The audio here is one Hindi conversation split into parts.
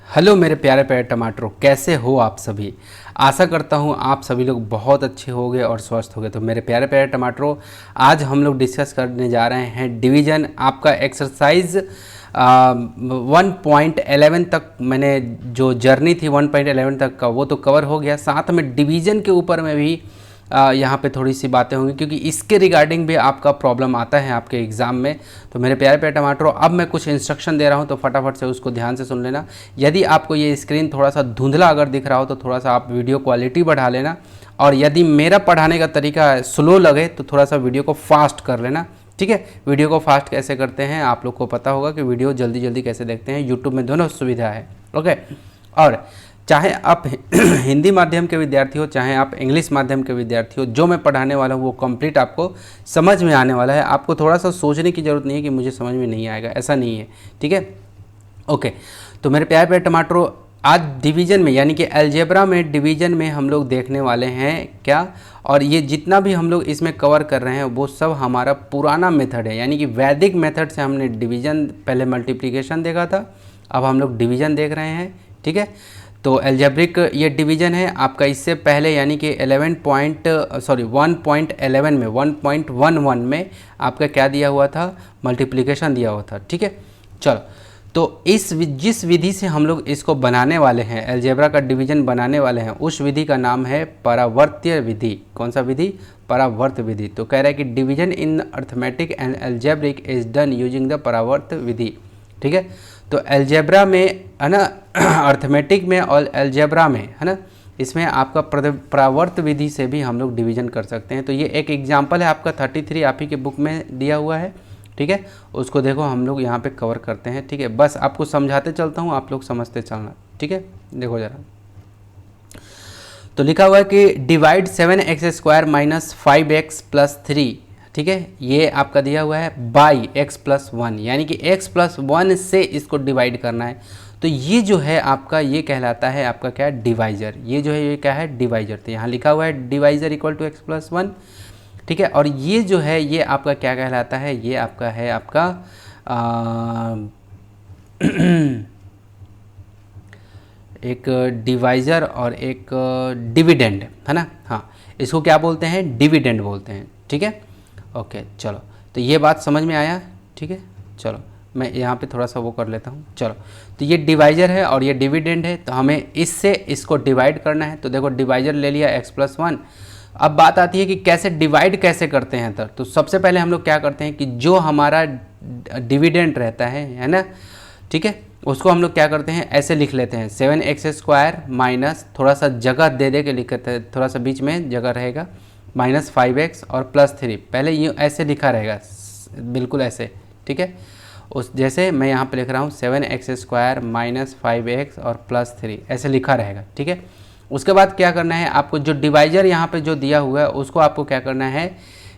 हेलो मेरे प्यारे प्यारे टमाटरों, कैसे हो आप सभी। आशा करता हूँ आप सभी लोग बहुत अच्छे होंगे और स्वस्थ होंगे। तो मेरे प्यारे प्यारे टमाटरों, आज हम लोग डिस्कस करने जा रहे हैं डिवीज़न। आपका एक्सरसाइज 1.11 तक मैंने जो जर्नी थी 1.11 तक का वो तो कवर हो गया। साथ में डिवीज़न के ऊपर में भी यहाँ पे थोड़ी सी बातें होंगी, क्योंकि इसके रिगार्डिंग भी आपका प्रॉब्लम आता है आपके एग्ज़ाम में। तो मेरे प्यारे प्यारे टमाटरों, अब मैं कुछ इंस्ट्रक्शन दे रहा हूँ तो फटाफट से उसको ध्यान से सुन लेना। यदि आपको ये स्क्रीन थोड़ा सा धुंधला अगर दिख रहा हो तो थोड़ा सा आप वीडियो क्वालिटी बढ़ा लेना, और यदि मेरा पढ़ाने का तरीका स्लो लगे तो थोड़ा सा वीडियो को फास्ट कर लेना। ठीक है, वीडियो को फास्ट कैसे करते हैं आप लोग को पता होगा कि वीडियो जल्दी जल्दी कैसे देखते हैं। यूट्यूब में दोनों सुविधा है। ओके, और चाहे आप हिंदी माध्यम के विद्यार्थी हो, चाहे आप इंग्लिश माध्यम के विद्यार्थी हो, जो मैं पढ़ाने वाला हूँ वो कंप्लीट आपको समझ में आने वाला है। आपको थोड़ा सा सोचने की ज़रूरत नहीं है कि मुझे समझ में नहीं आएगा, ऐसा नहीं है। ठीक है, ओके। तो मेरे प्यारे प्यारे टमाटरों, आज डिवीज़न में यानी कि अलजेब्रा में डिवीज़न में हम लोग देखने वाले हैं क्या, और ये जितना भी हम लोग इसमें कवर कर रहे हैं वो सब हमारा पुराना मेथड है, यानी कि वैदिक मेथड से हमने डिवीज़न, पहले मल्टीप्लिकेशन देखा था, अब हम लोग डिवीज़न देख रहे हैं। ठीक है, तो अलजेब्रिक ये डिवीज़न है आपका। इससे पहले यानी कि 1.11 में 1.11 में आपका क्या दिया हुआ था, मल्टीप्लिकेशन दिया हुआ था। ठीक है, चलो, तो जिस विधि से हम लोग इसको बनाने वाले हैं, अलजेब्रा का डिवीज़न बनाने वाले हैं, उस विधि का नाम है परावर्त्य विधि। कौन सा विधि? परावर्त विधि। तो कह रहा है कि division in arithmetic and algebraic is done using the परावर्त विधि। ठीक है, तो अलजेब्रा में है ना, अर्थमेटिक में और अलजेब्रा में है ना, इसमें आपका परावर्त विधि से भी हम लोग डिवीज़न कर सकते हैं। तो ये एक एग्जाम्पल है आपका 33 आप ही के बुक में दिया हुआ है। ठीक है, उसको देखो हम लोग यहाँ पे कवर करते हैं। ठीक है, बस आपको समझाते चलता हूँ, आप लोग समझते चलना। ठीक है, देखो ज़रा, तो लिखा हुआ है कि divide 7x² minus 5x plus 3। ठीक है, ये आपका दिया हुआ है बाई x+1, यानी कि x+1 से इसको डिवाइड करना है। तो ये जो है आपका, ये कहलाता है आपका क्या है, डिवाइजर। ये जो है ये क्या है, डिवाइजर। तो यहाँ लिखा हुआ है डिवाइजर इक्वल टू x+1। ठीक है, और ये जो है ये आपका क्या कहलाता है, ये आपका है आपका एक डिवाइजर और एक डिविडेंड है ना। हाँ, इसको क्या बोलते हैं, डिविडेंड बोलते हैं। ठीक है, ओके, चलो, तो ये बात समझ में आया। ठीक है, चलो मैं यहाँ पे थोड़ा सा वो कर लेता हूँ। चलो, तो ये डिवाइजर है और ये डिविडेंड है, तो हमें इससे इसको डिवाइड करना है। तो देखो, डिवाइजर ले लिया x+1। अब बात आती है कि कैसे डिवाइड कैसे करते हैं। तो सबसे पहले हम लोग क्या करते हैं कि जो हमारा डिविडेंड रहता है ना, ठीक है, उसको हम लोग क्या करते हैं, ऐसे लिख लेते हैं 7x² माइनस, थोड़ा सा जगह दे दे के लिखते हैं, थोड़ा सा बीच में जगह रहेगा, माइनस 5x और प्लस 3। पहले ये ऐसे लिखा रहेगा, बिल्कुल ऐसे। ठीक है, उस जैसे मैं यहाँ पे लिख रहा हूँ 7x² माइनस 5x और प्लस 3, ऐसे लिखा रहेगा। ठीक है, उसके बाद क्या करना है आपको, जो डिवाइजर यहाँ पे जो दिया हुआ है उसको आपको क्या करना है,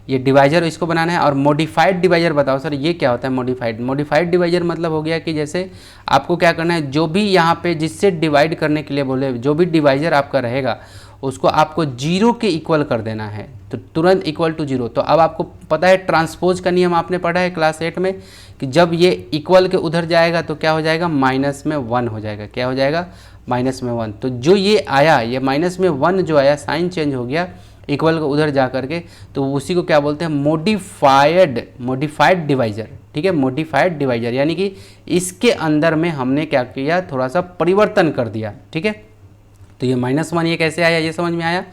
ये डिवाइजर इसको बनाना है। और मॉडिफाइड डिवाइजर बताओ सर, ये क्या होता है मॉडिफाइड डिवाइजर? मतलब हो गया कि जैसे आपको क्या करना है, जो भी यहाँ पे जिससे डिवाइड करने के लिए बोले, जो भी डिवाइजर आपका रहेगा उसको आपको 0 के इक्वल कर देना है, तो तुरंत इक्वल टू 0। तो अब आपको पता है ट्रांसपोज का नियम आपने पढ़ा है क्लास 8 में, कि जब ये इक्वल के उधर जाएगा तो क्या हो जाएगा, माइनस में 1 हो जाएगा। क्या हो जाएगा, माइनस में 1। तो जो ये आया, ये माइनस में 1 जो आया, साइन चेंज हो गया इक्वल को उधर जा करके, तो उसी को क्या बोलते हैं, मॉडिफाइड डिवाइजर। ठीक है, मॉडिफाइड डिवाइजर, यानी कि इसके अंदर में हमने क्या किया, थोड़ा सा परिवर्तन कर दिया। ठीक है, तो ये -1 ये कैसे आया, ये समझ में आया।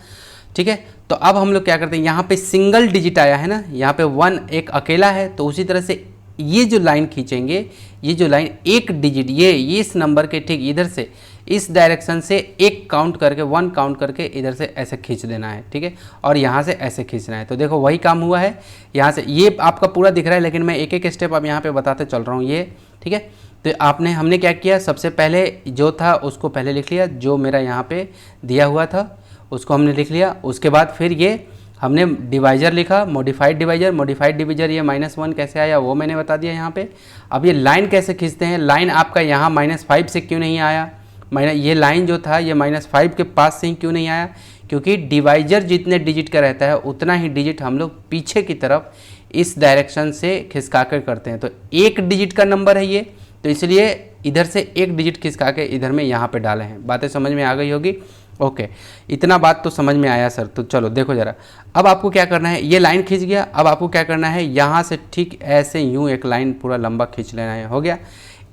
ठीक है, तो अब हम लोग क्या करते हैं, यहाँ पे सिंगल डिजिट आया है ना, यहाँ पे 1 एक अकेला है, तो उसी तरह से ये जो लाइन खींचेंगे, ये जो लाइन एक डिजिट, ये इस नंबर के ठीक इधर से, इस डायरेक्शन से एक काउंट करके, 1 काउंट करके इधर से ऐसे खींच देना है। ठीक है, और यहाँ से ऐसे खींचना है। तो देखो वही काम हुआ है, यहाँ से ये आपका पूरा दिख रहा है, लेकिन मैं एक एक स्टेप अब यहाँ पे बताते चल रहा हूँ ये। ठीक है, तो हमने क्या किया, सबसे पहले जो था उसको पहले लिख लिया, जो मेरा यहाँ पे दिया हुआ था उसको हमने लिख लिया। उसके बाद फिर ये हमने डिवाइजर लिखा, मॉडिफाइड डिवाइजर, ये -1 कैसे आया वो मैंने बता दिया यहाँ पे। अब ये लाइन कैसे खींचते हैं, लाइन आपका यहाँ -5 से क्यों नहीं आया, ये लाइन जो था ये -5 के पास से ही क्यों नहीं आया, क्योंकि डिवाइजर जितने डिजिट का रहता है उतना ही डिजिट हम लोग पीछे की तरफ इस डायरेक्शन से खिसका कर करते हैं। तो एक डिजिट का नंबर है ये, तो इसलिए इधर से एक डिजिट खिसका के इधर में यहाँ पे डाले हैं। बातें समझ में आ गई होगी। ओके, इतना बात तो समझ में आया सर। तो चलो देखो ज़रा, अब आपको क्या करना है, ये लाइन खींच गया, अब आपको क्या करना है, यहाँ से ठीक ऐसे यूँ एक लाइन पूरा लंबा खींच लेना है। हो गया।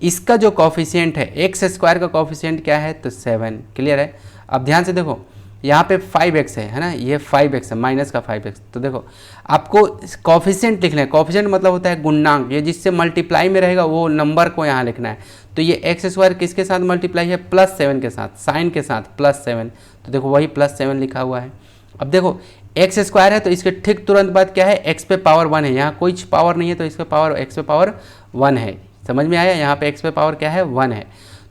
इसका जो कॉफिशिएंट है एक्स स्क्वायर का कॉफिशिएंट क्या है, तो 7। क्लियर है। अब ध्यान से देखो, यहाँ पे 5x है ना, ये 5x है, माइनस का 5x। तो देखो आपको कॉफिशिएंट लिखना है। कॉफिशिएंट मतलब होता है गुणनांक, ये जिससे मल्टीप्लाई में रहेगा वो नंबर को यहाँ लिखना है। तो ये एक्स स्क्वायर किसके साथ मल्टीप्लाई है, +7 के साथ, साइन के साथ +7। तो देखो वही +7 लिखा हुआ है। अब देखो एक्स स्क्वायर है तो इसके ठीक तुरंत बाद क्या है, x पे पावर 1 है, यहाँ कोई पावर नहीं है तो इसके पावर x पे पावर 1 है। समझ में आया, यहाँ पे x पे पावर क्या है, 1 है।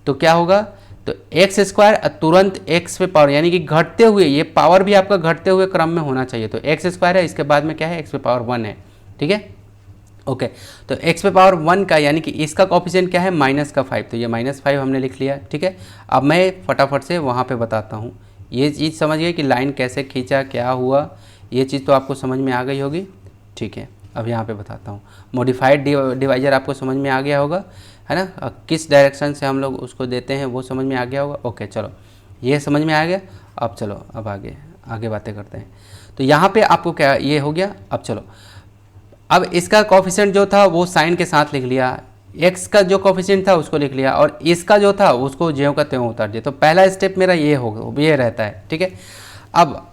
तो क्या होगा, तो एक्स स्क्वायर तुरंत x पे पावर, यानी कि घटते हुए, ये पावर भी आपका घटते हुए क्रम में होना चाहिए। तो एक्स स्क्वायर है, इसके बाद में क्या है, x पे पावर 1 है। ठीक है, ओके। तो x पे पावर 1 का यानी कि इसका कॉफिशिएंट क्या है, -5। तो ये -5 हमने लिख लिया। ठीक है, अब मैं फटाफट से वहाँ पे बताता हूँ। ये चीज़ समझ गए कि लाइन कैसे खींचा, क्या हुआ, ये चीज़ तो आपको समझ में आ गई होगी। ठीक है, अब यहाँ पे बताता हूँ। मॉडिफाइड डिवाइजर आपको समझ में आ गया होगा, है ना। किस डायरेक्शन से हम लोग उसको देते हैं वो समझ में आ गया होगा। ओके, चलो ये समझ में आ गया। अब चलो अब आगे बातें करते हैं। तो यहाँ पे आपको क्या ये हो गया। अब चलो, अब इसका कॉफिशिएंट जो था वो साइन के साथ लिख लिया, एक्स का जो कॉफिशिएंट था उसको लिख लिया, और इसका जो था उसको ज्यों का त्यों उतार दिया। तो पहला स्टेप मेरा ये रहता है। ठीक है, अब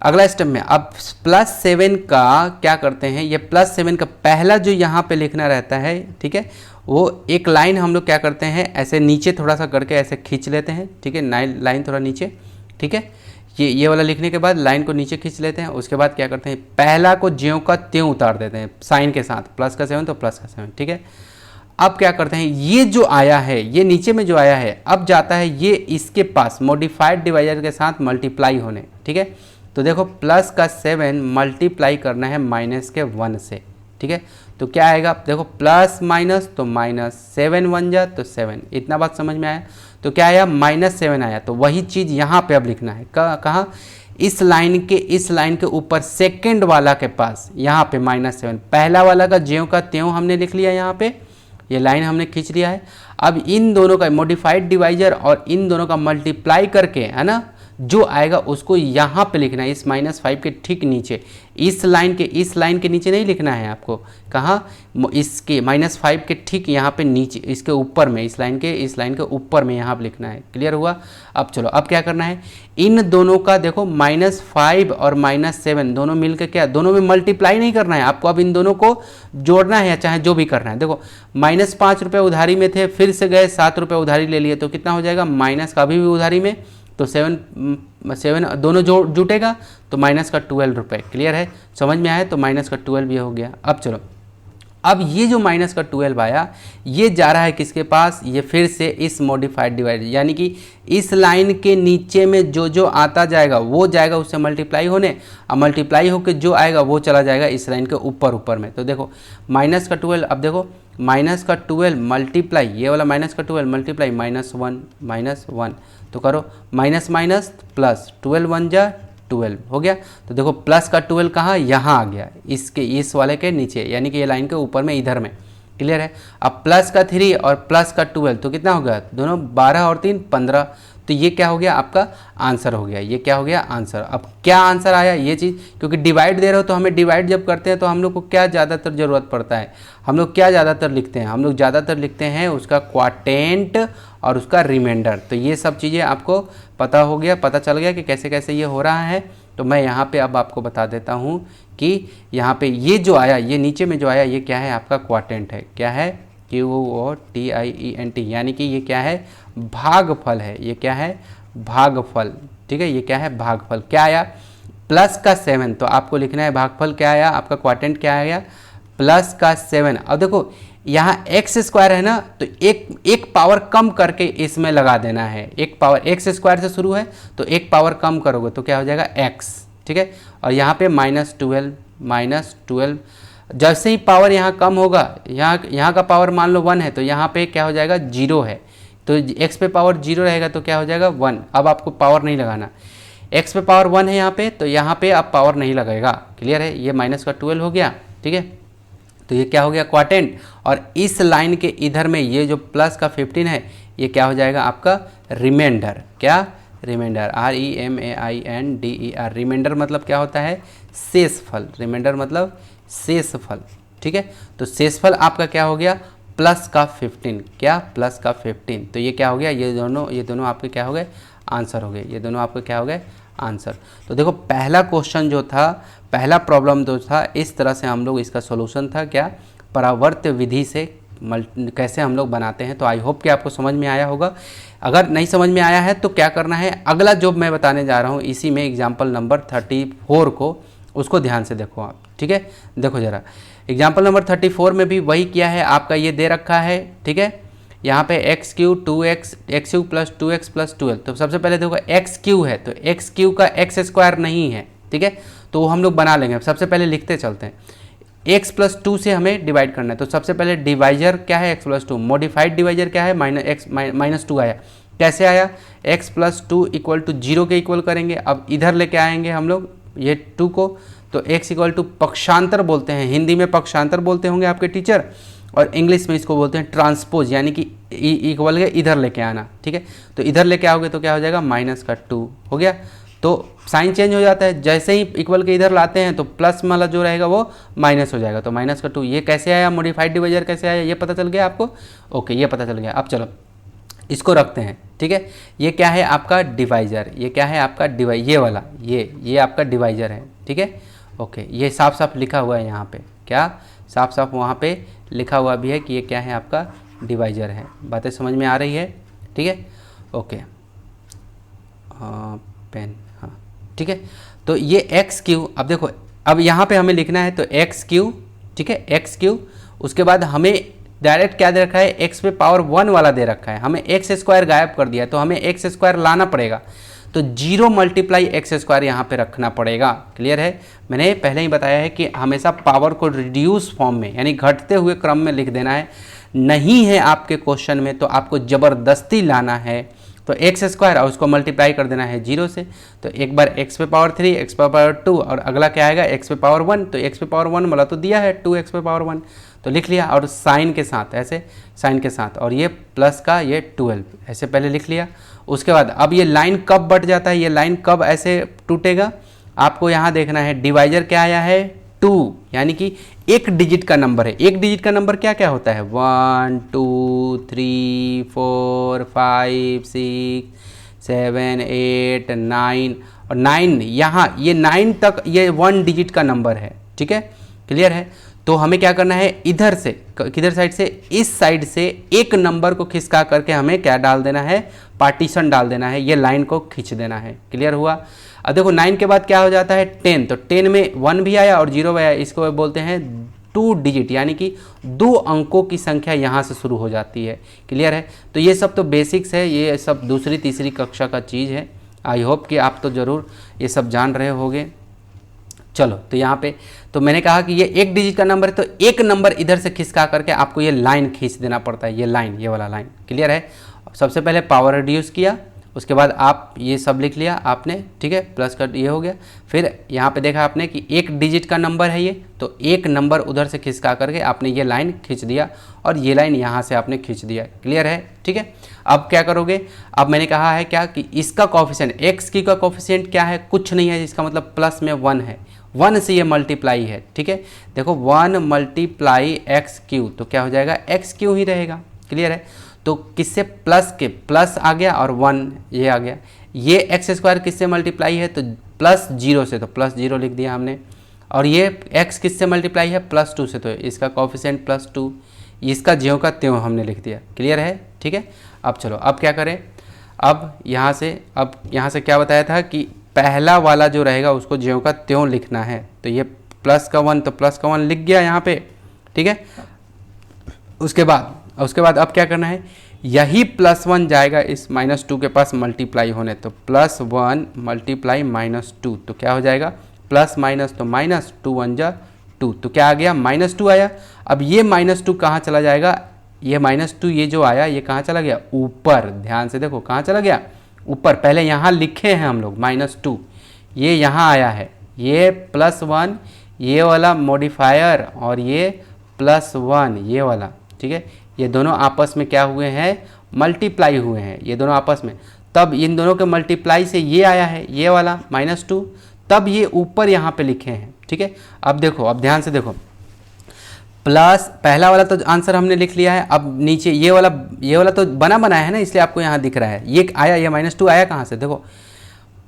अगला स्टेप में अब +7 का क्या करते हैं, ये +7 का पहला जो यहाँ पे लिखना रहता है, ठीक है, वो एक लाइन हम लोग क्या करते हैं, ऐसे नीचे थोड़ा सा करके ऐसे खींच लेते हैं। ठीक है, लाइन थोड़ा नीचे। ठीक है, ये वाला लिखने के बाद लाइन को नीचे खींच लेते हैं। उसके बाद क्या करते हैं, पहला को ज्यों का त्यों उतार देते हैं साइन के साथ, +7 तो +7। ठीक है, अब क्या करते हैं, ये जो आया है, ये नीचे में जो आया है, अब जाता है ये इसके पास मॉडिफाइड डिवाइजर के साथ मल्टीप्लाई होने। ठीक है, तो देखो +7 मल्टीप्लाई करना है -1 से। ठीक है, तो क्या आएगा, देखो प्लस माइनस तो माइनस, 7 1 जा तो 7। इतना बात समझ में आया। तो क्या आया, -7 आया। तो वही चीज़ यहाँ पे अब लिखना है। कहाँ, इस लाइन के ऊपर सेकंड वाला के पास, यहाँ पे -7। पहला वाला का ज्यों का त्यों हमने लिख लिया, यहाँ पे ये लाइन हमने खींच लिया है। अब इन दोनों का मॉडिफाइड डिवाइजर और इन दोनों का मल्टीप्लाई करके, है ना, जो आएगा उसको यहाँ पे लिखना है, इस -5 के ठीक नीचे। इस लाइन के नीचे नहीं लिखना है आपको, कहाँ, इसके -5 के ठीक यहाँ पे नीचे, इसके ऊपर में, इस लाइन के ऊपर में यहाँ पे लिखना है। क्लियर हुआ। अब चलो, अब क्या करना है, इन दोनों का देखो -5 और -7 दोनों मिलकर क्या, दोनों में मल्टीप्लाई नहीं करना है आपको, अब इन दोनों को जोड़ना है, चाहे जो भी करना है। देखो -5 रुपये उधारी में थे, फिर से गए 7 रुपये उधारी ले लिए, तो कितना हो जाएगा, माइनस का अभी भी उधारी में, तो 7 दोनों जुटेगा तो -12 रुपये। क्लियर है, समझ में आया। तो -12 ये हो गया। अब चलो, अब ये जो -12 आया, ये जा रहा है किसके पास, ये फिर से इस मॉडिफाइड डिवाइड, यानी कि इस लाइन के नीचे में जो आता जाएगा वो जाएगा उससे मल्टीप्लाई होने, और मल्टीप्लाई होकर जो आएगा वो चला जाएगा इस लाइन के ऊपर में। तो देखो -12, अब देखो -12 मल्टीप्लाई, ये वाला -12 मल्टीप्लाई -1, तो करो माइनस माइनस प्लस, 12 1 जा 12 हो गया। तो देखो प्लस का 12 कहाँ, यहाँ आ गया, इस वाले के नीचे, यानी कि ये लाइन के ऊपर में, इधर में। क्लियर है। अब प्लस का 3 और प्लस का 12 तो कितना हो गया, दोनों 12 और 3 15। तो ये क्या हो गया, आपका आंसर हो गया। ये क्या हो गया, आंसर। अब क्या आंसर आया, ये चीज़, क्योंकि डिवाइड दे रहे हो तो हमें डिवाइड जब करते हैं तो हम लोग को क्या ज़्यादातर ज़रूरत पड़ता है, हम लोग क्या ज़्यादातर लिखते हैं, हम लोग ज़्यादातर लिखते हैं उसका क्वाटेंट और उसका रिमाइंडर। तो ये सब चीज़ें आपको पता हो गया, पता चल गया कि कैसे कैसे ये हो रहा है। तो मैं यहाँ पे अब आपको बता देता हूँ कि यहाँ पे ये जो आया, ये नीचे में जो आया, ये क्या है, आपका क्वाटेंट है। क्या है, QUOTIENT, यानी कि ये क्या है, भागफल है। ये क्या है, भागफल। ठीक है, ये क्या है, भागफल। क्या आया, प्लस का 7, तो आपको लिखना है भागफल क्या आया, आपका क्वाटेंट क्या आया, प्लस का 7। अब देखो यहाँ एक्स स्क्वायर है ना, तो एक पावर कम करके इसमें लगा देना है। एक पावर एक्स स्क्वायर से शुरू है तो एक पावर कम करोगे तो क्या हो जाएगा, एक्स। ठीक है, और यहाँ पे -12, जैसे ही पावर यहाँ कम होगा, यहाँ का पावर मान लो 1 है तो यहाँ पे क्या हो जाएगा, 0 है, तो x पे पावर 0 रहेगा तो क्या हो जाएगा, 1। अब आपको पावर नहीं लगाना, x पे पावर 1 है यहाँ पे, तो यहाँ पे आप पावर नहीं लगेगा। क्लियर है, ये -12 हो गया। ठीक है, तो ये क्या हो गया क्वाड्रेंट, और इस लाइन के इधर में ये जो प्लस का 15 है ये क्या हो जाएगा आपका रिमाइंडर। क्या? Reminder, REMAINDER। रिमाइंडर मतलब क्या होता है? शेषफल। रिमाइंडर मतलब शेषफल, ठीक है। तो शेषफल आपका क्या हो गया? प्लस का 15। क्या? प्लस का 15। तो ये क्या हो गया? ये दोनों आपके क्या हो गए? आंसर हो गए। ये दोनों आपके क्या हो गए? आंसर। तो देखो पहला क्वेश्चन जो था, पहला प्रॉब्लम जो था, इस तरह से हम लोग इसका सॉल्यूशन था। क्या? परावर्त्य विधि से कैसे हम लोग बनाते हैं। तो आई होप कि आपको समझ में आया होगा। अगर नहीं समझ में आया है तो क्या करना है, अगला जो मैं बताने जा रहा हूँ इसी में एग्जाम्पल नंबर 34 को, उसको ध्यान से देखो आप, ठीक है। देखो ज़रा, एग्जाम्पल नंबर 34 में भी वही किया है आपका, ये दे रखा है, ठीक है। यहाँ पे x Q 2x x Q plus 2x plus 12। तो सबसे पहले देखो एक्स क्यू है, तो एक्स क्यू का एक्स स्क्वायर नहीं है, ठीक है, तो वो हम लोग बना लेंगे। सबसे पहले लिखते चलते हैं, x प्लस 2 से हमें डिवाइड करना है। तो सबसे पहले डिवाइजर क्या है? x plus 2। मॉडिफाइड डिवाइजर क्या है? माइनस 2 आया। कैसे आया? x प्लस 2 इक्वल टू 0 के इक्वल करेंगे। अब इधर लेके आएंगे हम लोग ये 2 को, तो x इक्वल टू पक्षांतर बोलते हैं, हिंदी में पक्षांतर बोलते होंगे आपके टीचर, और इंग्लिश में इसको बोलते हैं ट्रांसपोज, यानी कि इक्वल के इधर लेके आना, ठीक है। तो इधर लेके आओगे तो क्या हो जाएगा? माइनस का 2 हो गया। तो साइन चेंज हो जाता है, जैसे ही इक्वल के इधर लाते हैं तो प्लस वाला जो रहेगा वो माइनस हो जाएगा। तो माइनस का 2, ये कैसे आया? मॉडिफाइड डिवाइजर कैसे आया? ये पता चल गया आपको? ओके, ये पता चल गया। अब चलो इसको रखते हैं, ठीक है। ये क्या है आपका? डिवाइजर। ये क्या है आपका? ये वाला, ये आपका डिवाइजर है, ठीक है। ओके, ये साफ साफ लिखा हुआ है यहाँ पे। क्या? साफ साफ वहाँ पे लिखा हुआ भी है कि ये क्या है आपका? डिवाइजर है। बातें समझ में आ रही है? ठीक है, ओके। पेन, हाँ, ठीक है। तो ये एक्स क्यू, अब देखो, अब यहाँ पे हमें लिखना है तो एक्स क्यू, ठीक है, एक्स क्यू। उसके बाद हमें डायरेक्ट क्या दे रखा है? एक्स पे पावर 1 वाला दे रखा है, हमें एक्स स्क्वायर गायब कर दिया, तो हमें एक्स स्क्वायर लाना पड़ेगा। तो 0 मल्टीप्लाई एक्स स्क्वायर यहाँ पे रखना पड़ेगा। क्लियर है? मैंने पहले ही बताया है कि हमेशा पावर को रिड्यूस फॉर्म में, यानी घटते हुए क्रम में लिख देना है। नहीं है आपके क्वेश्चन में तो आपको ज़बरदस्ती लाना है, तो एक्स स्क्वायर और उसको मल्टीप्लाई कर देना है 0 से। तो एक बार एक्स पे पावर 3, एक्स पे पावर 2, और अगला क्या आएगा? एक्स पे पावर 1। तो एक्स पे पावर 1 वाला तो दिया है, 2 एक्स पे पावर 1, तो लिख लिया, और साइन के साथ, ऐसे साइन के साथ, और ये प्लस का ये 12 ऐसे पहले लिख लिया। उसके बाद अब ये लाइन कब बट जाता है, ये लाइन कब ऐसे टूटेगा, आपको यहाँ देखना है। डिवाइजर क्या आया है? 2, यानी कि एक डिजिट का नंबर है। एक डिजिट का नंबर क्या क्या होता है? 1 2 3 4 5 6 7 8 9, और 9 यहाँ, ये 9 तक ये 1 डिजिट का नंबर है, ठीक है। क्लियर है? तो हमें क्या करना है? इधर से, किधर साइड से? इस साइड से एक नंबर को खिसका करके हमें क्या डाल देना है? पार्टीशन डाल देना है, ये लाइन को खींच देना है। क्लियर हुआ? अब देखो 9 के बाद क्या हो जाता है? 10। तो 10 में 1 भी आया और 0 भी आया, इसको बोलते हैं 2 डिजिट, यानी कि 2 अंकों की संख्या यहाँ से शुरू हो जाती है। क्लियर है? तो ये सब तो बेसिक्स है, ये सब दूसरी तीसरी कक्षा का चीज़ है। आई होप कि आप तो ज़रूर ये सब जान रहे होंगे। चलो, तो यहाँ पे तो मैंने कहा कि ये एक डिजिट का नंबर है, तो एक नंबर इधर से खिसका करके आपको ये लाइन खींच देना पड़ता है, ये लाइन, ये वाला लाइन। क्लियर है? सबसे पहले पावर रिड्यूस किया, उसके बाद आप ये सब लिख लिया आपने, ठीक है, प्लस का ये हो गया। फिर यहाँ पे देखा आपने कि एक डिजिट का नंबर है ये, तो एक नंबर उधर से खिसका करके आपने ये लाइन खींच दिया, और ये लाइन यहाँ से आपने खींच दिया। क्लियर है? ठीक है। अब क्या करोगे? अब मैंने कहा है क्या कि इसका कॉफिशिएंट, एक्स की का कॉफिशिएंट क्या है? कुछ नहीं है, इसका मतलब प्लस में 1 है, 1 से ये मल्टीप्लाई है, ठीक है। देखो 1 मल्टीप्लाई एक्स क्यू, तो क्या हो जाएगा? एक्स क्यू ही रहेगा। क्लियर है? तो किससे? प्लस के, प्लस आ गया और 1 ये आ गया। ये एक्स स्क्वायर किससे मल्टीप्लाई है? तो प्लस 0 से, तो प्लस 0 लिख दिया हमने। और ये एक्स किससे मल्टीप्लाई है? प्लस 2 से, तो इसका कॉफिशिएंट प्लस 2, इसका ज्यों का त्यों हमने लिख दिया। क्लियर है? ठीक है। अब चलो, अब क्या करें? अब यहाँ से क्या बताया था कि पहला वाला जो रहेगा उसको ज्यों का त्यों लिखना है। तो ये प्लस का 1, तो प्लस का 1 लिख गया यहाँ पे, ठीक है। उसके बाद अब क्या करना है? यही प्लस 1 जाएगा इस -2 के पास मल्टीप्लाई होने, तो प्लस 1 मल्टीप्लाई -2, तो क्या हो जाएगा? प्लस माइनस तो माइनस, 2 1 जा 2, तो क्या आ गया? -2 आया। अब ये -2 कहाँ चला जाएगा? ये -2 ये जो आया ये कहाँ चला गया? ऊपर। ध्यान से देखो कहाँ चला गया? ऊपर। पहले यहाँ लिखे हैं हम लोग -2, ये यहाँ आया है, ये +1 ये वाला मॉडिफायर, और ये +1 ये वाला, ठीक है, ये दोनों आपस में क्या हुए हैं, मल्टीप्लाई हुए हैं ये दोनों आपस में, तब इन दोनों के मल्टीप्लाई से ये आया है ये वाला -2, तब ये ऊपर यहाँ पे लिखे हैं, ठीक है। अब देखो, अब ध्यान से देखो, प्लस पहला वाला तो आंसर हमने लिख लिया है, अब नीचे ये वाला तो बना बनाया है ना, इसलिए आपको यहाँ दिख रहा है, ये आया, ये -2 आया कहाँ से, देखो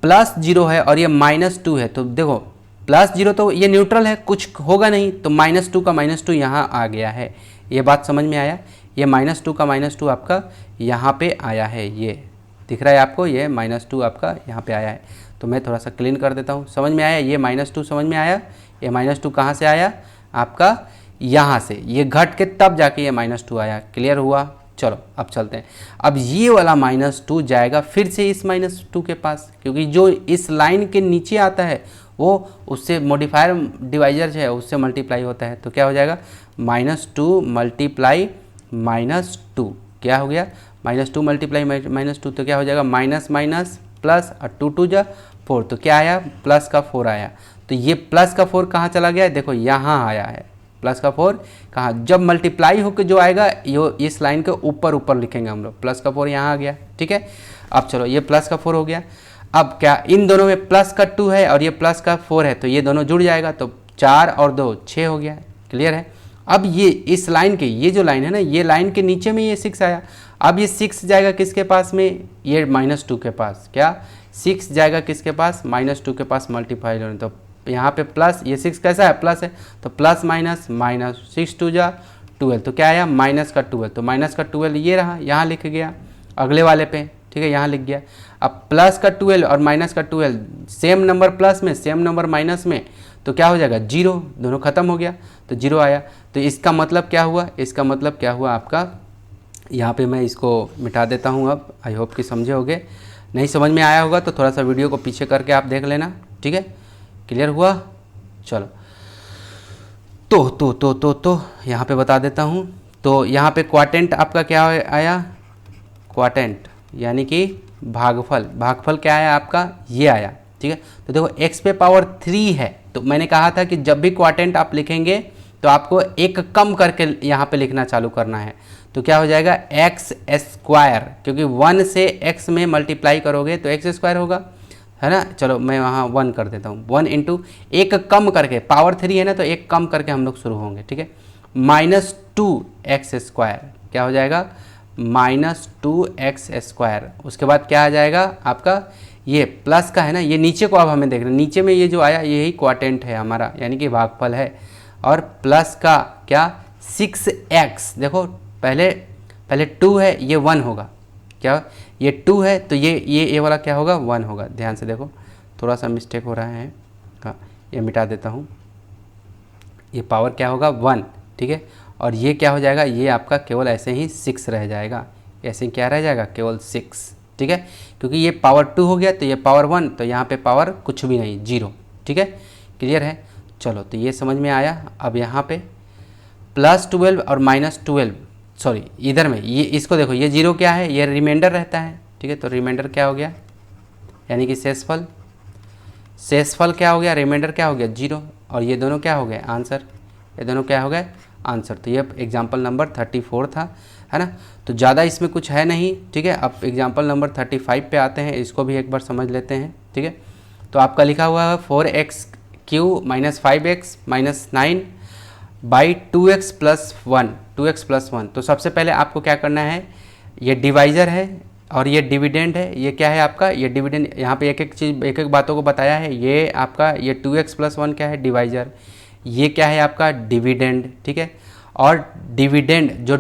+0 है और ये -2 है, तो देखो +0 तो ये न्यूट्रल है, कुछ होगा नहीं, तो -2 का -2 यहाँ आ गया है, ये बात समझ में आया, ये -2 का -2 आपका यहाँ पे आया है, ये दिख रहा है आपको, ये -2 आपका यहाँ पे आया है, तो मैं थोड़ा सा क्लीन कर देता हूँ, समझ में आया, ये -2 समझ में आया, ये -2 कहाँ से आया आपका, यहाँ से, ये घट के तब जाके ये -2 आया, क्लियर हुआ। चलो अब चलते हैं, अब ये वाला -2 जाएगा फिर से इस -2 के पास, क्योंकि जो इस लाइन के नीचे आता है वो उससे मॉडिफायर डिवाइजर जो है उससे मल्टीप्लाई होता है, तो क्या हो जाएगा, -2 मल्टीप्लाई -2, क्या हो गया, -2 मल्टीप्लाई -2, तो क्या हो जाएगा, माइनस माइनस प्लस और 2 2 जा 4, तो क्या आया, प्लस का 4 आया, तो ये प्लस का 4 कहाँ चला गया, देखो यहाँ आया है, प्लस का 4 कहाँ, जब मल्टीप्लाई होकर जो आएगा ये इस लाइन के ऊपर ऊपर लिखेंगे हम लोग, प्लस का 4 यहाँ आ गया, ठीक है। अब चलो ये प्लस का 4 हो गया, अब क्या इन दोनों में प्लस का 2 है और ये प्लस का 4 है, तो ये दोनों जुड़ जाएगा, तो 4 और 2 6 हो गया, क्लियर है। अब ये इस लाइन के, ये जो लाइन है ना, ये लाइन के नीचे में ये 6 आया, अब ये 6 जाएगा किसके पास में, ये -2 के पास, क्या 6 जाएगा किसके पास, -2 के पास मल्टीप्लाई होने, तो यहाँ पे प्लस, ये 6 कैसा है, प्लस है, तो प्लस माइनस माइनस, 6 2 जा 12, तो क्या आया, -12, तो -12 ये रहा, यहाँ लिख गया अगले वाले पे, ठीक है, यहाँ लिख गया। अब प्लस का 12 और माइनस का 12 सेम नंबर प्लस में सेम नंबर माइनस में, तो क्या हो जाएगा, 0, दोनों खत्म हो गया, तो 0 आया, तो इसका मतलब क्या हुआ, इसका मतलब क्या हुआ आपका, यहाँ पे मैं इसको मिटा देता हूँ, अब आई होप कि समझे होगे, नहीं समझ में आया होगा तो थोड़ा सा वीडियो को पीछे करके आप देख लेना, ठीक है, क्लियर हुआ। चलो तो यहाँ पे बता देता हूँ, तो यहाँ पे क्वाटेंट आपका क्या आया, क्वाटेंट यानी कि भागफल, भागफल क्या आया आपका, ये आया, ठीक है। तो देखो x पे पावर 3 है, तो मैंने कहा था कि जब भी क्वाटेंट आप लिखेंगे तो आपको एक कम करके यहाँ पे लिखना चालू करना है, तो क्या हो जाएगा, x², क्योंकि 1 से x में मल्टीप्लाई करोगे तो x² होगा, है ना। चलो मैं वहाँ 1 कर देता हूँ, 1 इंटू एक कम करके, पावर 3 है ना, तो एक कम करके हम लोग शुरू होंगे, ठीक है, -2x², क्या हो जाएगा, -2x², उसके बाद क्या आ जाएगा आपका, ये प्लस का है ना, ये नीचे को अब हमें देखना, नीचे में ये जो आया यही क्वाटेंट है हमारा, यानी कि भागफल है, और प्लस का क्या 6x, देखो पहले 2 है, ये 1 होगा, क्या ये 2 है, तो ये वाला क्या होगा, 1 होगा, ध्यान से देखो थोड़ा सा मिस्टेक हो रहा है, हाँ ये मिटा देता हूँ, ये पावर क्या होगा 1, ठीक है, और ये क्या हो जाएगा, ये आपका केवल ऐसे ही 6 रह जाएगा, ऐसे ही क्या रह जाएगा, केवल 6, ठीक है, क्योंकि ये पावर 2 हो गया, तो ये पावर 1, तो यहाँ पे पावर कुछ भी नहीं, 0, ठीक है, क्लियर है। चलो तो ये समझ में आया। अब यहाँ पे +12 और -12, सॉरी इधर में ये इसको देखो, ये 0 क्या है, ये रिमाइंडर रहता है, ठीक है, तो रिमाइंडर क्या हो गया, यानी कि शेषफल क्या हो गया, रिमाइंडर क्या हो गया 0, और ये दोनों क्या हो गए आंसर, ये दोनों क्या हो गए आंसर। तो ये एग्जाम्पल नंबर 34 था, है ना, तो ज़्यादा इसमें कुछ है नहीं, ठीक है। अब एग्जाम्पल नंबर 35 पे आते हैं, इसको भी एक बार समझ लेते हैं, ठीक है। तो आपका लिखा हुआ है 4x³ - 5x - 9 बाई 2x + 1, तो सबसे पहले आपको क्या करना है, ये डिवाइज़र है और ये डिविडेंड है, ये क्या है आपका, ये डिविडेंड, यहाँ पे एक एक चीज़ एक एक बातों को बताया है, ये आपका ये 2x + 1 क्या है, डिवाइज़र, ये क्या है आपका डिविडेंड, ठीक है। और डिविडेंड जो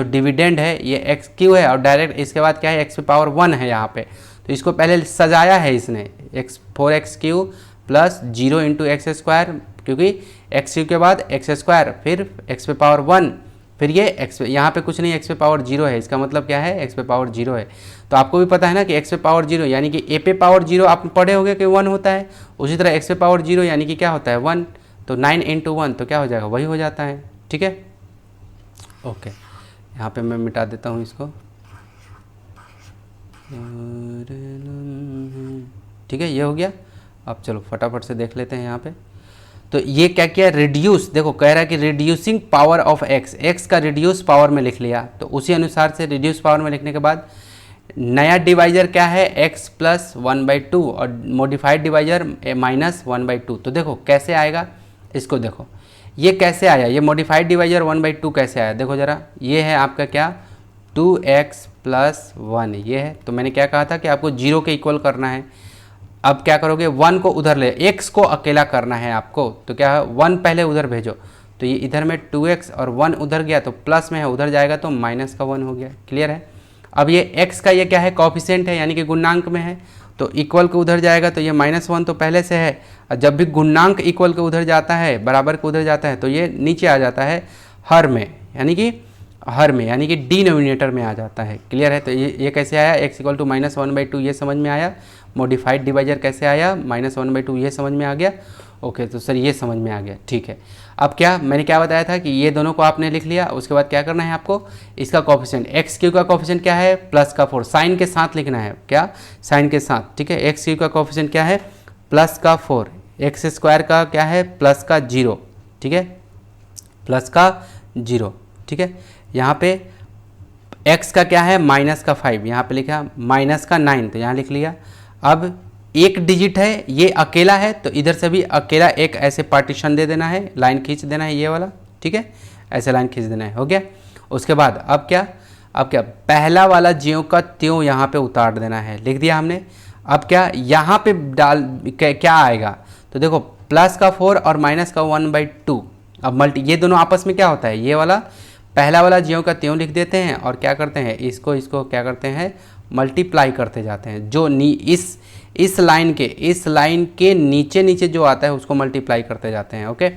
डिविडेंड है ये x³ है, और डायरेक्ट इसके बाद क्या है, x⁻1 है यहाँ पे, तो इसको पहले सजाया है इसने, 4x³ + 0 × x², क्योंकि x³ के बाद x², फिर x⁻1, फिर ये x, यहाँ पे कुछ नहीं, x⁻0 है, इसका मतलब क्या है, x⁻0 है। तो आपको भी पता है ना कि x⁻0 यानी कि a⁻0 आप पढ़े होंगे कि 1 होता है, उसी तरह x⁻0 यानी कि क्या होता है 1, तो 9 × 1 तो क्या हो जाएगा, वही हो जाता है, ठीक है। ओके, यहाँ पे मैं मिटा देता हूँ इसको, ठीक है, ये हो गया। अब चलो फटाफट से देख लेते हैं यहाँ पे। तो ये क्या किया, रिड्यूस, देखो कह रहा है कि reducing power of x, x का रिड्यूस पावर में लिख लिया, तो उसी अनुसार से रिड्यूस पावर में लिखने के बाद नया डिवाइजर क्या है, x प्लस 1/2 और मॉडिफाइड डिवाइजर माइनस 1/2। तो देखो कैसे आएगा, इसको देखो ये कैसे आया, ये मॉडिफाइड डिवाइजर 1/2 कैसे आया, देखो ज़रा, ये है आपका क्या 2x प्लस 1, ये है। तो मैंने क्या कहा था कि आपको 0 के इक्वल करना है। अब क्या करोगे, 1 को उधर ले, x को अकेला करना है आपको, तो क्या है 1 पहले उधर भेजो, तो ये इधर में 2x और 1 उधर गया तो प्लस में है, उधर जाएगा तो माइनस का 1 हो गया। क्लियर है। अब ये x का ये क्या है, कोएफिशिएंट है, यानी कि गुणांक में है, तो इक्वल के उधर जाएगा तो ये -1 तो पहले से है, और जब भी गुणांक इक्वल के उधर जाता है, बराबर के उधर जाता है, तो ये नीचे आ जाता है हर में, यानी कि डिनोमिनेटर में आ जाता है। क्लियर है। तो ये कैसे आया, x = -1/2, ये समझ में आया। मॉडिफाइड डिवाइजर कैसे आया, -1/2, ये समझ में आ गया। ओके, तो सर ये समझ में आ गया, ठीक है। अब क्या मैंने क्या बताया था कि ये दोनों को आपने लिख लिया, उसके बाद क्या करना है आपको, इसका कोएफिशिएंट x³ का कोएफिशिएंट क्या है, +4, साइन के साथ लिखना है, क्या साइन के साथ, ठीक है। x³ का कोएफिशिएंट क्या है, +4, x² का क्या है, +0, ठीक है, +0, ठीक है। यहाँ पे x का क्या है, -5, यहाँ पे लिखा -9, तो यहाँ लिख लिया। अब एक डिजिट है, ये अकेला है, तो इधर से भी अकेला एक ऐसे पार्टीशन दे देना है, लाइन खींच देना है ये वाला, ठीक है, ऐसे लाइन खींच देना है, हो गया। उसके बाद अब क्या पहला वाला ज्यों का त्यों यहाँ पे उतार देना है, लिख दिया हमने। अब क्या यहाँ पे डाल क्या आएगा, तो देखो +4 और -1/2, अब मल्टी, ये दोनों आपस में क्या होता है, ये वाला पहला वाला ज्यों का त्यों लिख देते हैं, और क्या करते हैं, इसको क्या करते हैं, मल्टीप्लाई करते जाते हैं, जो इस लाइन के नीचे जो आता है उसको मल्टीप्लाई करते जाते हैं। ओके,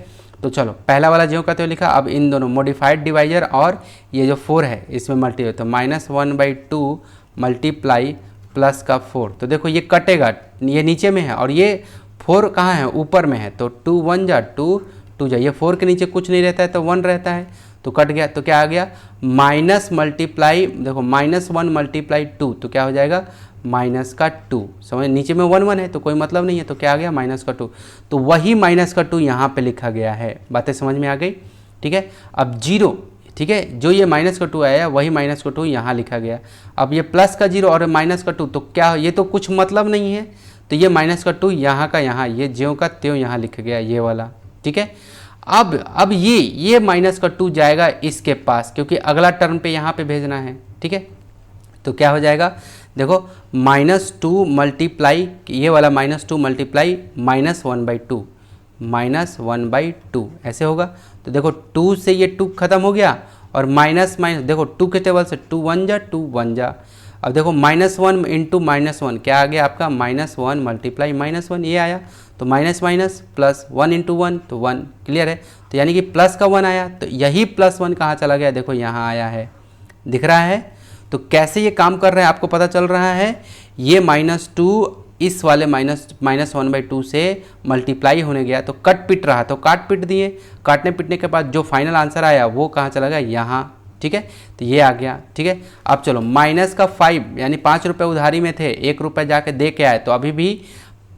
तो चलो पहला वाला ज्यों का त्यों लिखा। अब इन दोनों मॉडिफाइड डिवाइजर और ये जो 4 है इसमें मल्टीप्लाई, तो -1/2 मल्टीप्लाई +4, तो देखो ये कटेगा, ये नीचे में है और ये 4 कहाँ है, ऊपर में है, तो 2 1 जा 2 2 जा, ये 4 के नीचे कुछ नहीं रहता है तो 1 रहता है, तो कट गया, तो क्या आ गया, माइनस मल्टीप्लाई, देखो -1 × 2, तो क्या हो जाएगा, -2, समझ, नीचे में 1 1 है तो कोई मतलब नहीं है, तो क्या आ गया, -2, तो वही -2 यहाँ पे लिखा गया है। बातें समझ में आ गई, ठीक है। अब 0, ठीक है, जो ये -2 आया वही -2 यहाँ लिखा गया। अब ये +0 और -2, तो क्या, ये तो कुछ मतलब नहीं है, तो ये -2 यहाँ का यहाँ, ये ज्यों का त्यों यहाँ लिखा गया, ये वाला, ठीक है। अब ये -2 जाएगा इसके पास, क्योंकि अगला टर्म पे यहाँ पे भेजना है, ठीक है। तो क्या हो जाएगा, देखो -2 मल्टीप्लाई, ये वाला -2 मल्टीप्लाई -1/2 ऐसे होगा। तो देखो 2 से ये 2 खत्म हो गया, और माइनस देखो 2 के टेबल से 2 1 जा 2 1 जा। अब देखो -1 × -1 क्या आ गया आपका, -1 मल्टीप्लाई -1, ये आया, तो माइनस प्लस 1 × 1 तो 1। क्लियर है। तो यानी कि प्लस का 1 आया, तो यही +1 कहाँ चला गया, देखो यहाँ आया है, दिख रहा है। तो कैसे ये काम कर रहा है आपको पता चल रहा है, ये -2 इस वाले -1/2 से मल्टीप्लाई होने गया, तो कट पिट रहा, तो काट पिट दिए, काटने पिटने के बाद जो फाइनल आंसर आया वो कहाँ चला गया, यहाँ, ठीक है। तो ये आ गया, ठीक है। अब चलो -5 यानी 5 रुपये उधारी में थे, 1 रुपये जाके दे के आए, तो अभी भी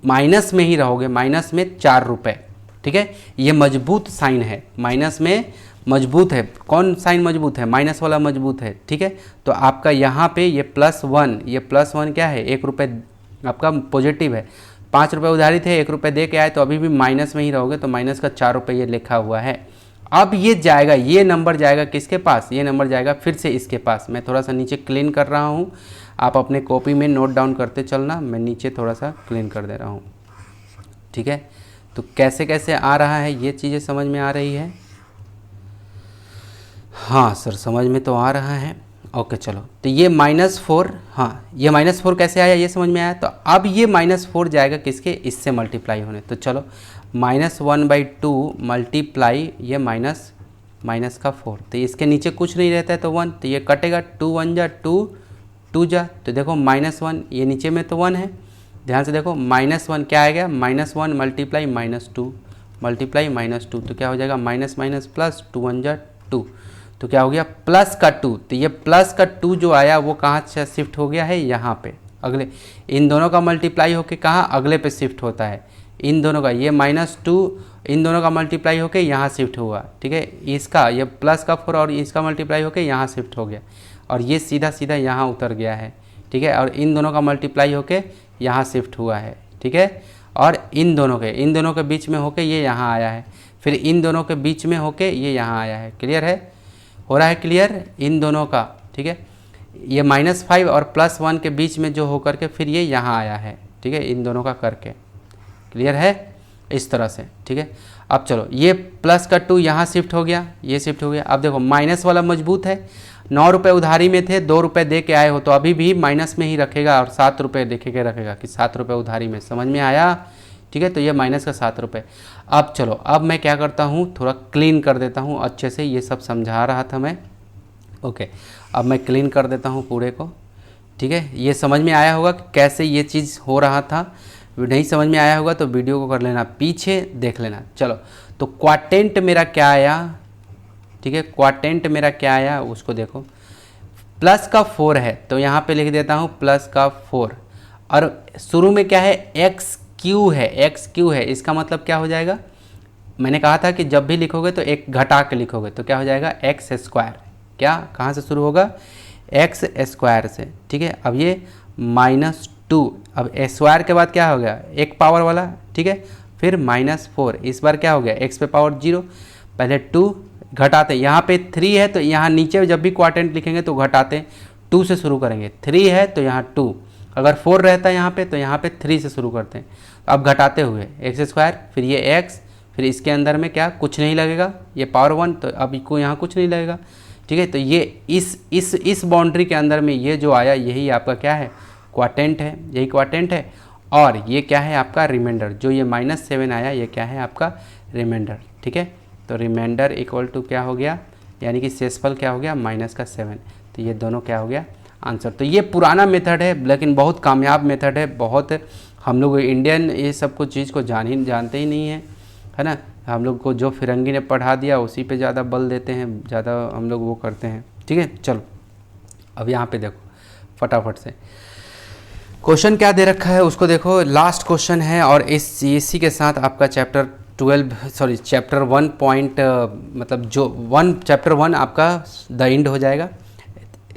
माइनस में ही रहोगे, माइनस में 4 रुपये, ठीक है। ये मजबूत साइन है, माइनस में मजबूत है, कौन साइन मजबूत है, माइनस वाला मजबूत है, ठीक है। तो आपका यहाँ पे ये +1, ये +1 क्या है, 1 रुपये आपका पॉजिटिव है, 5 रुपये उधारी थे, 1 रुपये दे के आए, तो अभी भी माइनस में ही रहोगे, तो माइनस का 4 रुपये ये लिखा हुआ है। अब ये जाएगा, ये नंबर जाएगा किसके पास, ये नंबर जाएगा फिर से इसके पास। मैं थोड़ा सा नीचे क्लीन कर रहा हूँ, आप अपने कॉपी में नोट डाउन करते चलना, मैं नीचे थोड़ा सा क्लीन कर दे रहा हूँ, ठीक है। तो कैसे कैसे आ रहा है ये चीज़ें समझ में आ रही है, हाँ सर समझ में तो आ रहा है। ओके चलो, तो ये -4, हाँ ये -4 कैसे आया ये समझ में आया। तो अब ये -4 जाएगा किसके, इससे मल्टीप्लाई होने, तो चलो -1/2 मल्टीप्लाई ये माइनस का 4, तो इसके नीचे कुछ नहीं रहता है तो 1, तो ये कटेगा, 2 1 जा 2 2 जा, तो देखो -1, ये नीचे में तो 1 है, ध्यान से देखो -1 क्या आएगा, -1 मल्टीप्लाई -2 मल्टीप्लाई -2, तो क्या हो जाएगा, माइनस प्लस 2 1 जा 2, तो क्या हो गया प्लस का 2, तो ये प्लस का 2 जो आया वो कहाँ से शिफ्ट हो गया है, यहाँ पे, अगले, इन दोनों का मल्टीप्लाई होके कहाँ, अगले पे शिफ्ट होता है, इन दोनों का, ये -2 इन दोनों का मल्टीप्लाई होके यहाँ शिफ्ट हुआ, ठीक है। इसका ये प्लस का 4 और इसका मल्टीप्लाई होके यहाँ शिफ्ट हो गया, और ये सीधा सीधा यहाँ उतर गया है, ठीक है। और इन दोनों का मल्टीप्लाई होके यहाँ शिफ्ट हुआ है, ठीक है। और इन दोनों के बीच में होके ये यहाँ आया है, फिर इन दोनों के बीच में होके ये यहाँ आया है। क्लियर है, हो रहा है क्लियर इन दोनों का, ठीक है। ये -5 और +1 के बीच में जो होकर के फिर ये यहाँ आया है, ठीक है, इन दोनों का करके। क्लियर है, इस तरह से, ठीक है। अब चलो ये प्लस का 2 यहाँ शिफ्ट हो गया, ये शिफ्ट हो गया। अब देखो माइनस वाला मजबूत है, 9 रुपये उधारी में थे, 2 रुपये दे के आए हो तो अभी भी माइनस में ही रखेगा, और 7 रुपये देखे के रखेगा कि 7 रुपये उधारी में। समझ में आया, ठीक है। तो ये माइनस का 7 रुपये। अब चलो, अब मैं क्या करता हूँ, थोड़ा क्लीन कर देता हूँ अच्छे से, ये सब समझा रहा था मैं। ओके, अब मैं क्लीन कर देता हूँ पूरे को, ठीक है। ये समझ में आया होगा कि कैसे ये चीज़ हो रहा था। नहीं समझ में आया होगा तो वीडियो को कर लेना, पीछे देख लेना। चलो, तो क्वाटेंट मेरा क्या आया, ठीक है, क्वाटेंट मेरा क्या आया उसको देखो। प्लस का 4 है तो यहाँ पे लिख देता हूँ प्लस का 4, और शुरू में क्या है, एक्स क्यू है। इसका मतलब क्या हो जाएगा, मैंने कहा था कि जब भी लिखोगे तो एक घटा के लिखोगे, तो क्या हो जाएगा, एक्स स्क्वायर। क्या, कहाँ से शुरू होगा, एक्स स्क्वायर से, ठीक है। अब ये -2, अब स्क्वायर के बाद क्या हो गया, एक पावर वाला, ठीक है। फिर -4, इस बार क्या हो गया, x पे पावर 0, पहले 2 घटाते, यहाँ पे 3 है तो यहाँ नीचे जब भी क्वाटेंट लिखेंगे तो घटाते 2 से शुरू करेंगे। 3 है तो यहाँ 2, अगर 4 रहता है यहाँ पे तो यहाँ पे 3 से शुरू करते हैं। अब घटाते हुए एक्स स्क्वायर, फिर ये x, फिर इसके अंदर में क्या, कुछ नहीं लगेगा, ये पावर 1, तो अब इसको यहाँ कुछ नहीं लगेगा, ठीक है। तो ये इस बाउंड्री के अंदर में ये जो आया यही आपका क्या है, क्वाटेंट है, यही क्वाटेंट है। और ये क्या है आपका रिमाइंडर, जो ये -7 आया ये क्या है आपका रिमाइंडर, ठीक है। तो रिमाइंडर इक्वल टू क्या हो गया, यानी कि शेषफल क्या हो गया, -7। तो ये दोनों क्या हो गया आंसर। तो ये पुराना मेथड है लेकिन बहुत कामयाब मेथड है, बहुत हम लोग इंडियन ये सब कुछ चीज़ को जानते ही नहीं है ना। हम लोग को जो फिरंगी ने पढ़ा दिया उसी पे ज़्यादा बल देते हैं, ज़्यादा हम लोग वो करते हैं, ठीक है। चलो, अब यहाँ पे देखो फटाफट से क्वेश्चन क्या दे रखा है उसको देखो। लास्ट क्वेश्चन है और इसी के साथ आपका चैप्टर 1 पॉइंट मतलब जो चैप्टर 1 आपका द एंड हो जाएगा।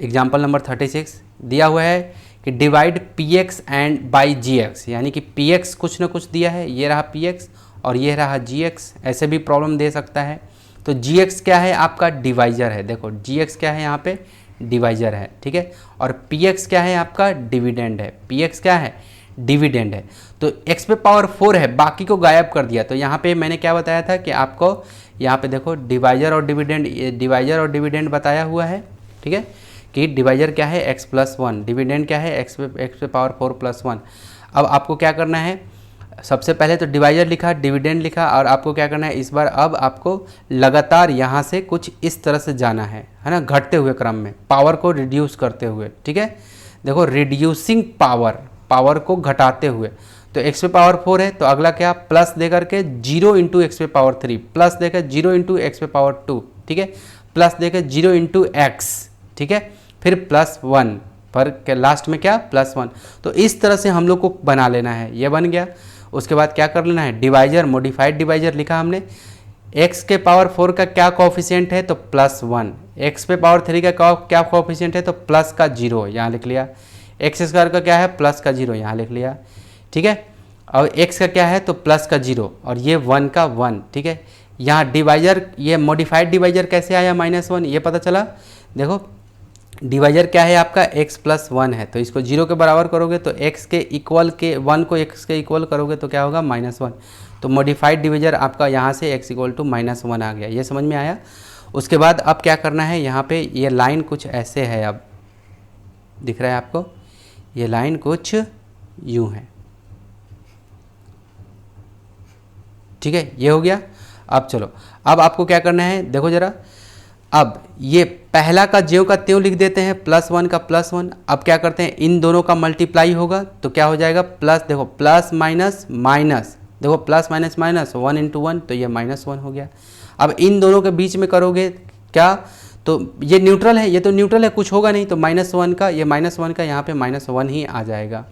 एग्जाम्पल नंबर 36 दिया हुआ है कि divide px and by gx, यानी कि px कुछ ना कुछ दिया है, ये रहा px और ये रहा gx, ऐसे भी प्रॉब्लम दे सकता है। तो gx क्या है आपका डिवाइजर है, देखो gx क्या है यहाँ पे डिवाइजर है, ठीक है। और px क्या है आपका डिविडेंड है, px क्या है डिविडेंड है। तो x पे पावर 4 है, बाकी को गायब कर दिया। तो यहाँ पे मैंने क्या बताया था कि आपको यहाँ पे देखो डिवाइजर और डिविडेंड बताया हुआ है, ठीक है, कि डिवाइजर क्या है x+1, डिविडेंड क्या है x पे पावर 4+1। अब आपको क्या करना है, सबसे पहले तो डिवाइजर लिखा, डिविडेंड लिखा, और आपको क्या करना है इस बार, अब आपको लगातार यहाँ से कुछ इस तरह से जाना है ना, घटते हुए क्रम में, पावर को रिड्यूस करते हुए, ठीक है। देखो रिड्यूसिंग पावर को घटाते हुए। तो x पे पावर 4 है तो अगला क्या, प्लस दे करके 0 × x पे पावर 3, प्लस देकर 0 × x पे पावर 2, ठीक है, प्लस देकर 0 × x, ठीक है, फिर +1 पर के लास्ट में क्या +1। तो इस तरह से हम लोग को बना लेना है, ये बन गया। उसके बाद क्या कर लेना है, डिवाइजर, मॉडिफाइड डिवाइजर लिखा हमने। x के पावर 4 का क्या कोफिशिएंट है तो +1, x पे पावर 3 का क्या कोफिशिएंट है तो प्लस का 0 यहाँ लिख लिया, x स्क्वायर का क्या है प्लस का 0 यहाँ लिख लिया, ठीक है। और x का क्या है तो प्लस का 0 और ये 1 का 1, ठीक है। यहाँ डिवाइजर, ये मॉडिफाइड डिवाइजर कैसे आया -1, ये पता चला। देखो डिवाइजर क्या है आपका x+1 है, तो इसको 0 के बराबर करोगे तो x के इक्वल के 1 को x के इक्वल करोगे तो क्या होगा -1। तो मॉडिफाइड डिवाइजर आपका यहाँ से x = -1 आ गया, ये समझ में आया। उसके बाद अब क्या करना है, यहाँ पे ये लाइन कुछ ऐसे है, अब दिख रहा है आपको, ये लाइन कुछ यूँ है, ठीक है, ये हो गया। अब चलो, अब आपको क्या करना है, देखो ज़रा, अब ये पहला का ज्यों का त्यों लिख देते हैं, +1 का +1। अब क्या करते हैं, इन दोनों का मल्टीप्लाई होगा तो क्या हो जाएगा, प्लस, देखो प्लस माइनस माइनस, देखो प्लस माइनस माइनस 1 × 1 तो ये -1 हो गया। अब इन दोनों के बीच में करोगे क्या, तो ये न्यूट्रल है, ये तो न्यूट्रल है, कुछ होगा नहीं, तो -1 का, ये -1 का यहाँ पे -1 ही आ जाएगा।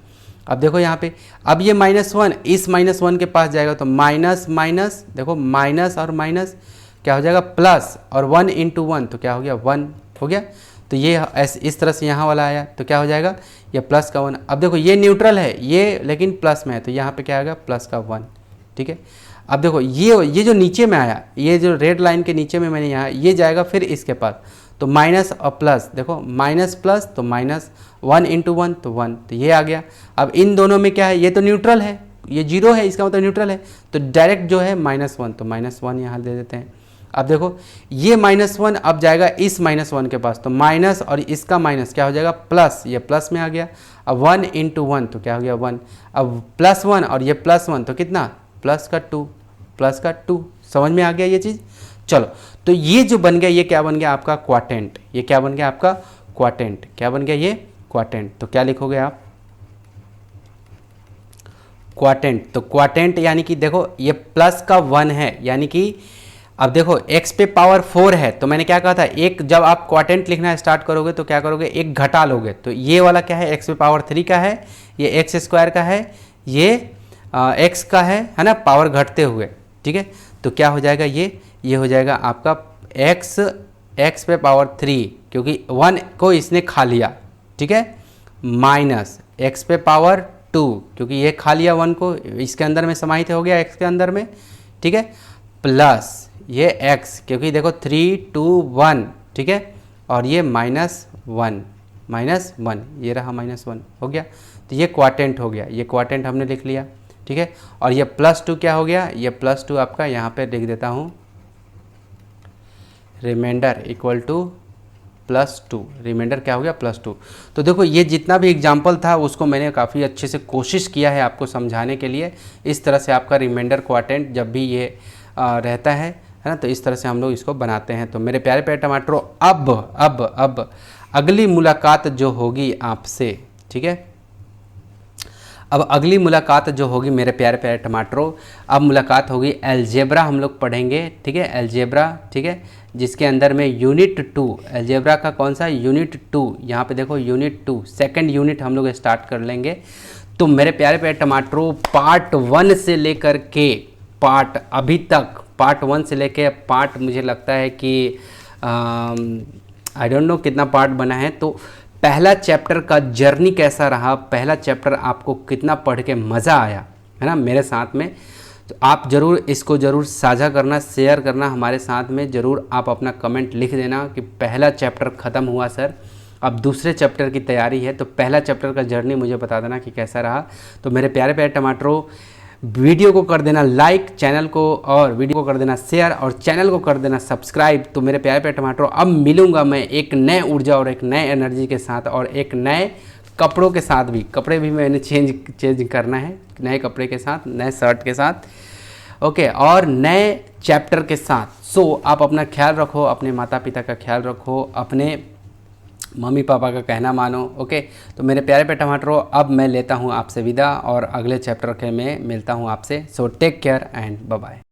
अब देखो यहाँ पे, अब ये -1 इस -1 के पास जाएगा तो माइनस माइनस, देखो माइनस और माइनस क्या हो जाएगा प्लस, और 1 × 1 तो क्या हो गया 1 हो गया। तो ये ऐसे इस तरह से यहाँ वाला आया तो क्या हो जाएगा ये प्लस का 1। अब देखो ये न्यूट्रल है ये, लेकिन प्लस में है तो यहाँ पे क्या आएगा प्लस का 1, ठीक है। अब देखो ये जो नीचे में आया, ये जो रेड लाइन के नीचे में मैंने यहाँ, ये जाएगा फिर इसके पास, तो माइनस और प्लस, देखो माइनस प्लस तो माइनस, 1 × 1 तो 1, तो ये आ गया। अब इन दोनों में क्या है, ये तो न्यूट्रल है, ये 0 है, इसका मतलब न्यूट्रल है, तो डायरेक्ट जो है -1 तो -1 यहाँ दे देते हैं। अब देखो ये -1 अब जाएगा इस -1 के पास, तो माइनस और इसका माइनस क्या हो जाएगा प्लस, ये प्लस में आ गया। अब 1 × 1 तो क्या हो गया 1, अब +1 और ये +1 तो कितना प्लस का 2। समझ में आ गया ये चीज़। चलो तो ये जो बन गया, ये क्या बन गया आपका क्वाटेंट, ये क्या बन गया आपका क्वाटेंट, क्या बन गया ये क्वाटेंट। तो क्या लिखोगे आप क्वाटेंट, तो क्वाटेंट यानी कि देखो ये प्लस का 1 है, यानी कि अब देखो x पे पावर 4 है, तो मैंने क्या कहा था, एक जब आप क्वाटेंट लिखना स्टार्ट करोगे तो क्या करोगे एक घटा लोगे, तो ये वाला क्या है x पे पावर 3 का है, ये x² का है, ये x का है ना, पावर घटते हुए, ठीक है। तो क्या हो जाएगा ये हो जाएगा आपका x पे पावर 3, क्योंकि 1 को इसने खा लिया, ठीक है, माइनस x पे पावर 2, क्योंकि ये खा लिया 1 को, इसके अंदर में समाहित हो गया x के अंदर में, ठीक है, प्लस ये x, क्योंकि देखो 3 2 1, ठीक है, और ये -1 ये रहा -1 हो गया। तो ये क्वाटेंट हो गया, ये क्वाटेंट हमने लिख लिया, ठीक है। और ये +2 क्या हो गया, ये +2 आपका यहाँ पे लिख देता हूँ, रिमाइंडर इक्वल टू +2, रिमाइंडर क्या हो गया +2। तो देखो ये जितना भी एग्जाम्पल था उसको मैंने काफ़ी अच्छे से कोशिश किया है आपको समझाने के लिए। इस तरह से आपका रिमाइंडर क्वाटेंट जब भी ये रहता है ना, तो इस तरह से हम लोग इसको बनाते हैं। तो मेरे प्यारे प्यारे टमाटरों, अब अगली मुलाकात जो होगी आपसे, ठीक है, अब अगली मुलाकात जो होगी मेरे प्यारे प्यारे टमाटरों, अब मुलाकात होगी अलजेब्रा हम लोग पढ़ेंगे, ठीक है, अलजेब्रा, ठीक है, जिसके अंदर में यूनिट 2, अलजेब्रा का कौन सा यूनिट 2, यहाँ पे देखो यूनिट 2 सेकंड यूनिट हम लोग स्टार्ट कर लेंगे। तो मेरे प्यारे प्यारे टमाटरों, पार्ट 1 से लेकर के पार्ट अभी तक, पार्ट 1 से लेकर पार्ट, मुझे लगता है कि आई डोंट नो कितना पार्ट बना है, तो पहला चैप्टर का जर्नी कैसा रहा, पहला चैप्टर आपको कितना पढ़ के मज़ा आया है ना मेरे साथ में। तो आप ज़रूर इसको ज़रूर साझा करना, शेयर करना हमारे साथ में, ज़रूर आप अपना कमेंट लिख देना कि पहला चैप्टर ख़त्म हुआ सर, अब दूसरे चैप्टर की तैयारी है, तो पहला चैप्टर का जर्नी मुझे बता देना कि कैसा रहा। तो मेरे प्यारे प्यारे टमाटरों, वीडियो को कर देना लाइक, चैनल को और वीडियो को कर देना शेयर, और चैनल को कर देना सब्सक्राइब। तो मेरे प्यारे प्यारे टमाटरों, अब मिलूंगा मैं एक नए ऊर्जा और एक नए एनर्जी के साथ, और एक नए कपड़ों के साथ भी, कपड़े भी मैंने चेंज करना है, नए कपड़े के साथ, नए शर्ट के साथ, ओके, और नए चैप्टर के साथ। सो आप अपना ख्याल रखो, अपने माता पिता का ख्याल रखो, अपने मम्मी पापा का कहना मानो, ओके। तो मेरे प्यारे पे टमाटरों, अब मैं लेता हूँ आपसे विदा, और अगले चैप्टर के में मिलता हूँ आपसे। So take care and bye bye.